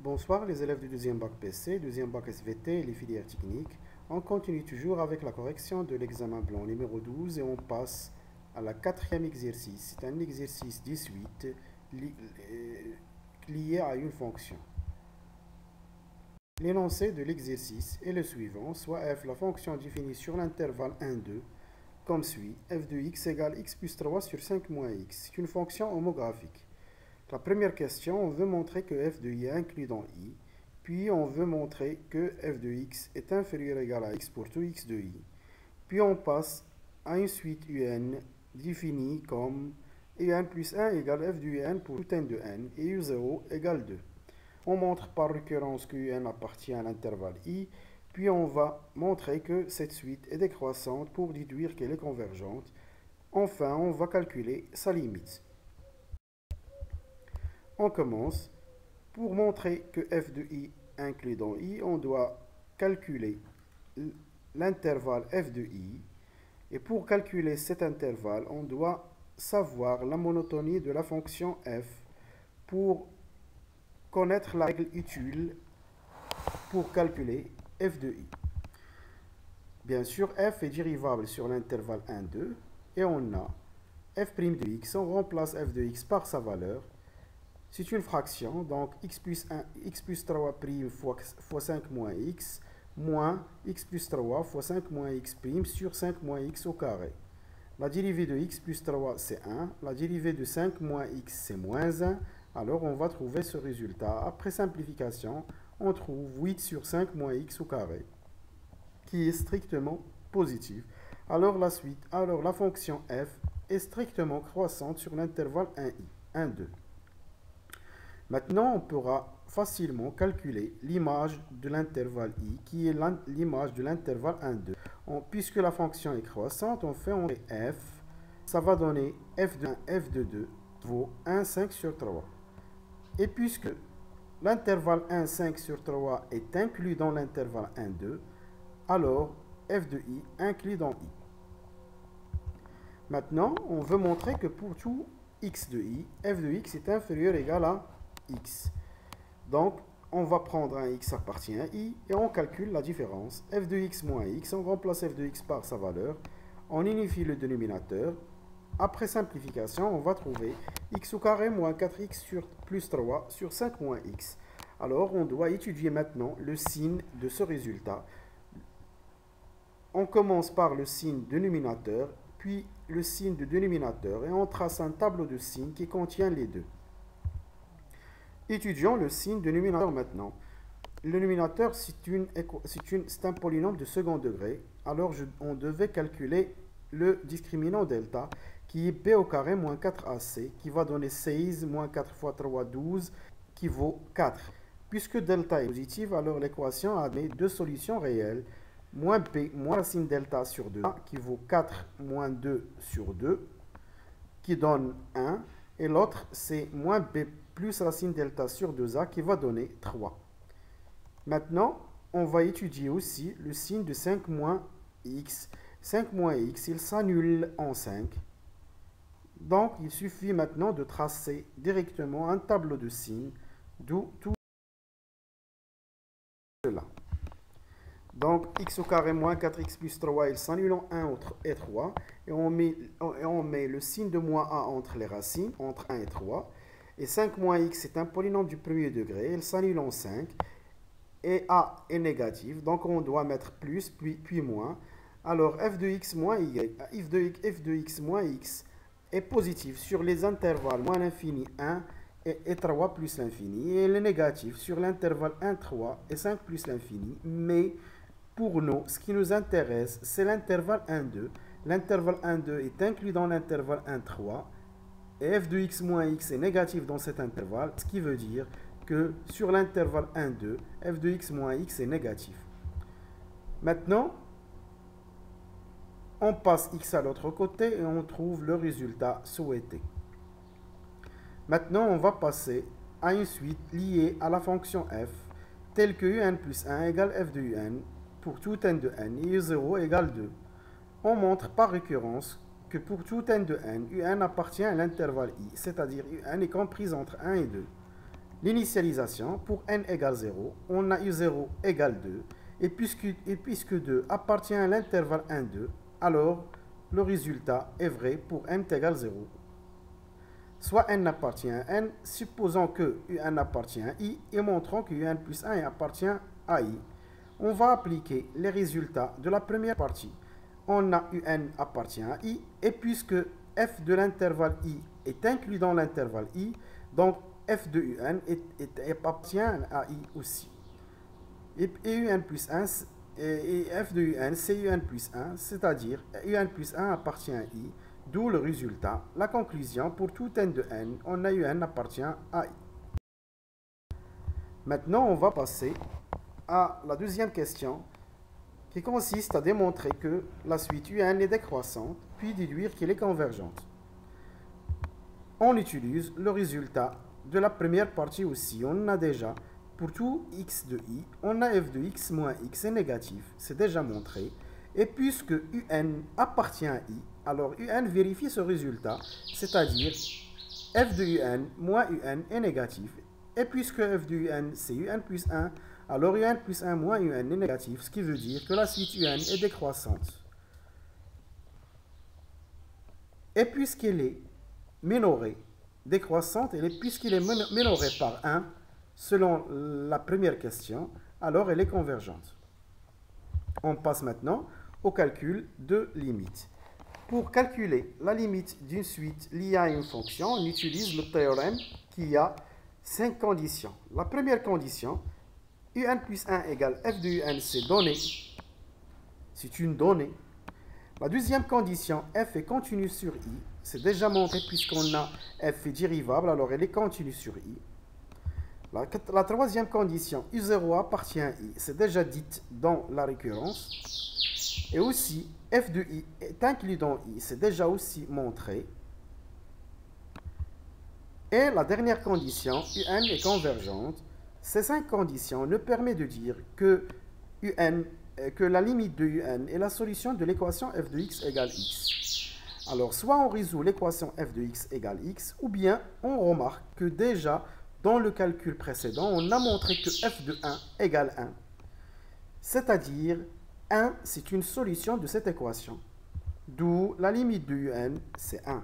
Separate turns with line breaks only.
Bonsoir les élèves du deuxième bac PC, deuxième bac SVT et les filières techniques. On continue toujours avec la correction de l'examen blanc numéro 12 et on passe à la quatrième exercice. C'est un exercice 18 lié à une fonction. L'énoncé de l'exercice est le suivant, soit f la fonction définie sur l'intervalle 1, 2, comme suit, f de x égale x plus 3 sur 5 moins x. C'est une fonction homographique. La première question, on veut montrer que f de i est inclus dans i, puis on veut montrer que f de x est inférieur ou égal à x pour tout x de i. Puis on passe à une suite un définie comme un plus 1 égale f de un pour tout n de n et u0 égale 2. On montre par récurrence que un appartient à l'intervalle i, puis on va montrer que cette suite est décroissante pour déduire qu'elle est convergente. Enfin, on va calculer sa limite. On commence. Pour montrer que f de i inclus dans i, on doit calculer l'intervalle f de i. Et pour calculer cet intervalle, on doit savoir la monotonie de la fonction f pour connaître la règle utile pour calculer f de i. Bien sûr, f est dérivable sur l'intervalle 1, 2. Et on a f' de x. On remplace f de x par sa valeur. C'est une fraction, donc x plus 3' fois 5 moins x, moins x plus 3 fois 5 moins x' sur 5 moins x au carré. La dérivée de x plus 3, c'est 1. La dérivée de 5 moins x, c'est moins 1. Alors, on va trouver ce résultat. Après simplification, on trouve 8 sur 5 moins x au carré, qui est strictement positif. Alors, la fonction f est strictement croissante sur l'intervalle 1i, 1, 2. Maintenant, on pourra facilement calculer l'image de l'intervalle i, qui est l'image de l'intervalle 1, 2. Puisque la fonction est croissante, on fait entrer f. Ça va donner f de 2 vaut 1, 5 sur 3. Et puisque l'intervalle 1, 5 sur 3 est inclus dans l'intervalle 1, 2, alors f de i inclus dans i. Maintenant, on veut montrer que pour tout x de i, f de x est inférieur ou égal à x. Donc, on va prendre un x appartient à i et on calcule la différence. f de x moins x, on remplace f de x par sa valeur. On unifie le dénominateur. Après simplification, on va trouver x au carré moins 4x sur plus 3 sur 5 moins x. Alors, on doit étudier maintenant le signe de ce résultat. On commence par le signe dénominateur, puis le signe de dénominateur, et on trace un tableau de signes qui contient les deux. Étudions le signe de dénominateur maintenant. Le dénominateur, c'est un polynôme de second degré. Alors, on devait calculer le discriminant delta, qui est b au carré moins 4ac, qui va donner 16 moins 4 fois 3, 12, qui vaut 4. Puisque delta est positif, alors l'équation admet deux solutions réelles. Moins b moins racine delta sur 2, qui vaut 4 moins 2 sur 2, qui donne 1. Et l'autre, c'est moins b plus racine delta sur 2a qui va donner 3. Maintenant, on va étudier aussi le signe de 5 moins x. 5 moins x, il s'annule en 5. Donc, il suffit maintenant de tracer directement un tableau de signes, d'où tout cela. Donc, x au carré moins 4x plus 3, il s'annule en 1 et 3. Et on met le signe de moins a entre les racines, entre 1 et 3. Et 5 moins x est un polynôme du premier degré, il s'annule en 5. Et a est négatif, donc on doit mettre plus, puis moins. Alors f de x moins y, f de x moins x est positif sur les intervalles moins l'infini 1 et 3 plus l'infini. Et il est négatif sur l'intervalle 1, 3 et 5 plus l'infini. Mais pour nous, ce qui nous intéresse, c'est l'intervalle 1, 2. L'intervalle 1, 2 est inclus dans l'intervalle 1, 3. Et f de x moins x est négatif dans cet intervalle, ce qui veut dire que sur l'intervalle 1, 2, f de x moins x est négatif. Maintenant, on passe x à l'autre côté et on trouve le résultat souhaité. Maintenant, on va passer à une suite liée à la fonction f, telle que un plus 1 égale f de un pour tout n de n et u0 égale 2. On montre par récurrence que pour tout n de n, un appartient à l'intervalle i, c'est-à-dire un est compris entre 1 et 2. l'initialisation. Pour n égale 0, on a u0 égale 2. Et puisque 2 appartient à l'intervalle 1, 2, alors le résultat est vrai pour n égale 0. Soit n appartient à n, supposons que un appartient à i et montrons que un plus 1 appartient à i. On va appliquer les résultats de la première partie. On a un appartient à i, et puisque f de l'intervalle i est inclus dans l'intervalle i, donc f de un appartient à i aussi. Et un plus 1, et f de un, c'est un plus 1, c'est-à-dire un plus 1 appartient à i, d'où le résultat. La conclusion, pour tout n de n, on a un appartient à i. Maintenant, on va passer à la deuxième question, qui consiste à démontrer que la suite un est décroissante, puis déduire qu'elle est convergente. On utilise le résultat de la première partie aussi. On a déjà, pour tout x de i, on a f de x moins x est négatif, c'est déjà montré. Et puisque un appartient à i, alors un vérifie ce résultat, c'est-à-dire f de un moins un est négatif. Et puisque f de un c'est un plus 1, alors un plus 1 moins un est négatif, ce qui veut dire que la suite un est décroissante. Et puisqu'elle est minorée, décroissante, puisqu'elle est minorée par 1, selon la première question, alors elle est convergente. On passe maintenant au calcul de limite. Pour calculer la limite d'une suite liée à une fonction, on utilise le théorème qui a 5 conditions. La première condition, un plus 1 égale f de un, c'est donné. C'est une donnée. La deuxième condition, f est continue sur i. C'est déjà montré puisqu'on a f est dérivable, alors elle est continue sur i. La troisième condition, u0 appartient à i. C'est déjà dite dans la récurrence. Et aussi, f de i est inclus dans i. C'est déjà aussi montré. Et la dernière condition, un est convergente. Ces 5 conditions nous permettent de dire que la limite de un est la solution de l'équation f de x égale x. Alors, soit on résout l'équation f de x égale x, ou bien on remarque que déjà, dans le calcul précédent, on a montré que f de 1 égale 1. C'est-à-dire, 1, c'est une solution de cette équation. D'où la limite de un, c'est 1.